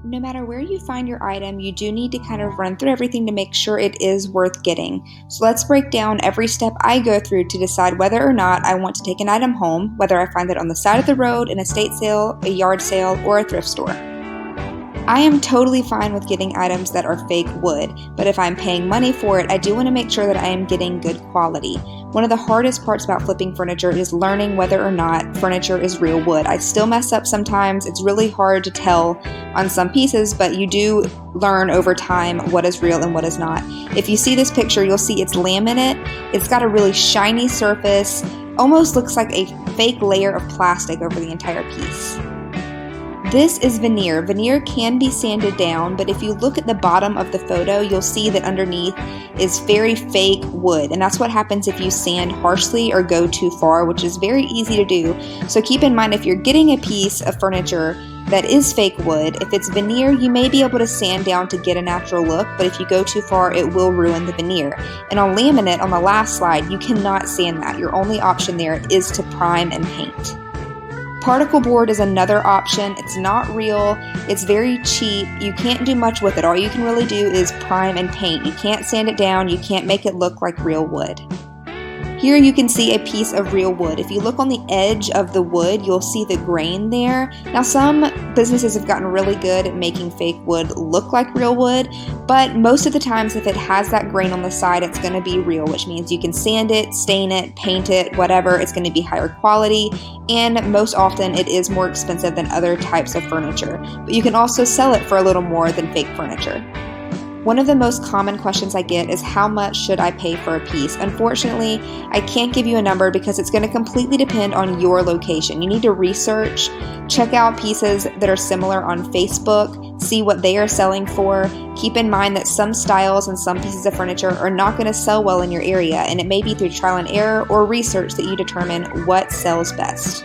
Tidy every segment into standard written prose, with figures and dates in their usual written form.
No matter where you find your item, you do need to kind of run through everything to make sure it is worth getting. So let's break down every step I go through to decide whether or not I want to take an item home, whether I find it on the side of the road, an estate sale, a yard sale, or a thrift store. I am totally fine with getting items that are fake wood, but if I'm paying money for it, I do want to make sure that I am getting good quality. One of the hardest parts about flipping furniture is learning whether or not furniture is real wood. I still mess up sometimes. It's really hard to tell on some pieces, but you do learn over time what is real and what is not. If you see this picture, you'll see it's laminate. It's got a really shiny surface, almost looks like a fake layer of plastic over the entire piece. This is veneer. Veneer can be sanded down, but if you look at the bottom of the photo, you'll see that underneath is very fake wood, and that's what happens if you sand harshly or go too far, which is very easy to do. So keep in mind, if you're getting a piece of furniture that is fake wood, if it's veneer, you may be able to sand down to get a natural look, but if you go too far, it will ruin the veneer. And on laminate, on the last slide, you cannot sand that. Your only option there is to prime and paint. Particle board is another option. It's not real. It's very cheap. You can't do much with it. All you can really do is prime and paint. You can't sand it down. You can't make it look like real wood. Here you can see a piece of real wood. If you look on the edge of the wood, you'll see the grain there. Now, some businesses have gotten really good at making fake wood look like real wood, but most of the times if it has that grain on the side, it's going to be real, which means you can sand it, stain it, paint it, whatever. It's going to be higher quality, and most often it is more expensive than other types of furniture. But you can also sell it for a little more than fake furniture. One of the most common questions I get is how much should I pay for a piece? Unfortunately, I can't give you a number because it's going to completely depend on your location. You need to research, check out pieces that are similar on Facebook, see what they are selling for. Keep in mind that some styles and some pieces of furniture are not going to sell well in your area, and it may be through trial and error or research that you determine what sells best.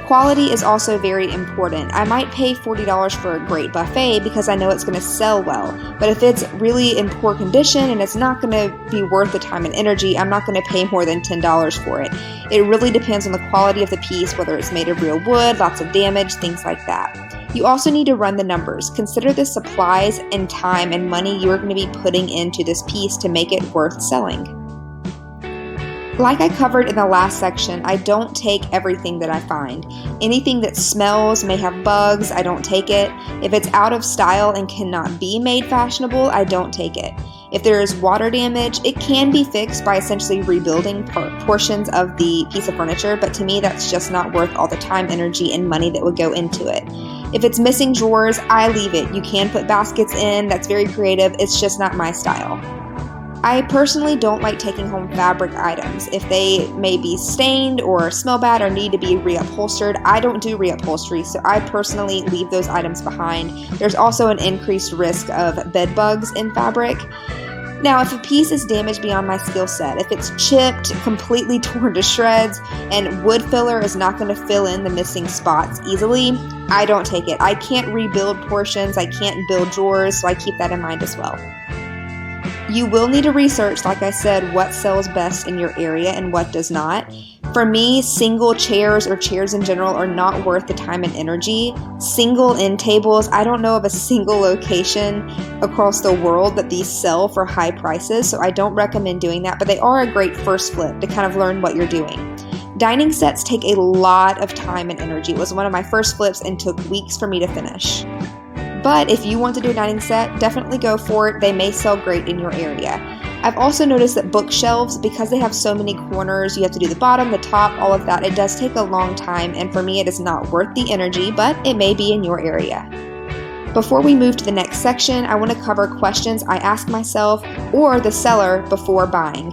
Quality is also very important. I might pay $40 for a great buffet because I know it's going to sell well, but if it's really in poor condition and it's not going to be worth the time and energy, I'm not going to pay more than $10 for it. It really depends on the quality of the piece, whether it's made of real wood, lots of damage, things like that. You also need to run the numbers. Consider the supplies and time and money you're going to be putting into this piece to make it worth selling. Like I covered in the last section, I don't take everything that I find. Anything that smells, may have bugs, I don't take it. If it's out of style and cannot be made fashionable, I don't take it. If there is water damage, it can be fixed by essentially rebuilding portions of the piece of furniture, but to me that's just not worth all the time, energy, and money that would go into it. If it's missing drawers, I leave it. You can put baskets in, that's very creative, it's just not my style. I personally don't like taking home fabric items. If they may be stained or smell bad or need to be reupholstered, I don't do reupholstery, so I personally leave those items behind. There's also an increased risk of bed bugs in fabric. Now, if a piece is damaged beyond my skill set, if it's chipped, completely torn to shreds, and wood filler is not going to fill in the missing spots easily, I don't take it. I can't rebuild portions, I can't build drawers, so I keep that in mind as well. You will need to research, like I said, what sells best in your area and what does not. For me, single chairs or chairs in general are not worth the time and energy. Single end tables, I don't know of a single location across the world that these sell for high prices, so I don't recommend doing that, but they are a great first flip to kind of learn what you're doing. Dining sets take a lot of time and energy. It was one of my first flips and took weeks for me to finish. But if you want to do a dining set, definitely go for it. They may sell great in your area. I've also noticed that bookshelves, because they have so many corners, you have to do the bottom, the top, all of that. It does take a long time, and for me, it is not worth the energy, but it may be in your area. Before we move to the next section, I want to cover questions I ask myself or the seller before buying.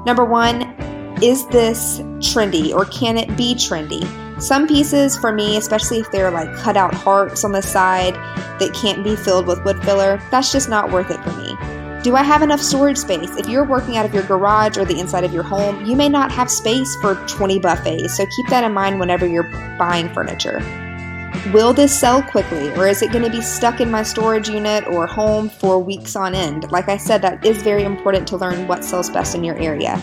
Number one, is this trendy or can it be trendy? Some pieces for me, especially if they're like cut out hearts on the side that can't be filled with wood filler, that's just not worth it for me. Do I have enough storage space? If you're working out of your garage or the inside of your home, you may not have space for 20 buffets, so keep that in mind whenever you're buying furniture. Will this sell quickly, or is it going to be stuck in my storage unit or home for weeks on end? Like I said, that is very important to learn what sells best in your area.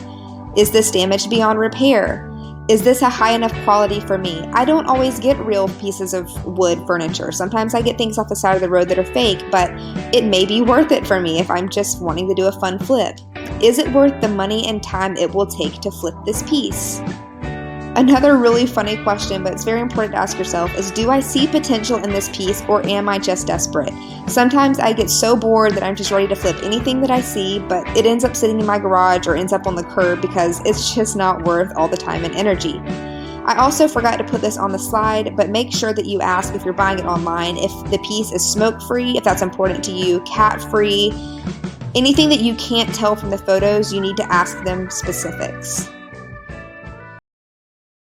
Is this damaged beyond repair? Is this a high enough quality for me? I don't always get real pieces of wood furniture. Sometimes I get things off the side of the road that are fake, but it may be worth it for me if I'm just wanting to do a fun flip. Is it worth the money and time it will take to flip this piece? Another really funny question, but it's very important to ask yourself, is do I see potential in this piece or am I just desperate? Sometimes I get so bored that I'm just ready to flip anything that I see, but it ends up sitting in my garage or ends up on the curb because it's just not worth all the time and energy. I also forgot to put this on the slide, but make sure that you ask if you're buying it online if the piece is smoke-free, if that's important to you, cat-free. Anything that you can't tell from the photos, you need to ask them specifics.